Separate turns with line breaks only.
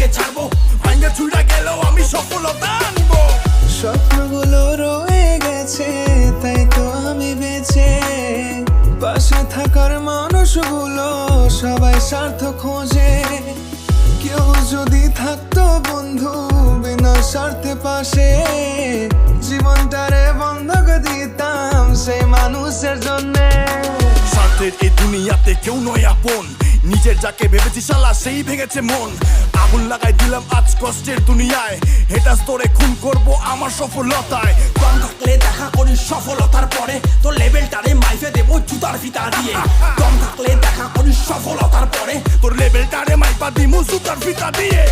থেকে ছাড়বো, ভাঙ্গা ছুড়া গেলেও আমি সফলতা আনবো।
স্বপ্নগুলো রয়ে গেছে তাই তো আমি বেঁচে, পাশে থাকার মানুষগুলো সবাই স্বার্থ খোঁজে। কেউ যদি থাকতো বন্ধু বিনা স্বার্থে পাশে, জীবনটারে বন্ধক দিতাম সেই মানুষের জন্যে।
স্বার্থের এই দুনিয়াতে কেউ নয় আপন, নিজের যাকে ভেবেছি শালা সেই ভেঙেছে মন। আগুন লাগাই দিলাম আজ কষ্টের দুনিয়ায়, হেটাস তোরে খুন করবো আমার সফলতায়। দম থাকলে দেখা করি সফলতার পরে, তোর লেভেলটারে মাইফে দেবো জুতার ফিতা দিয়ে। দম থাকলে দেখা করি সফলতার পরে, তোর লেভেলটারে মাইপা দিমু জুতার ফিতা দিয়ে।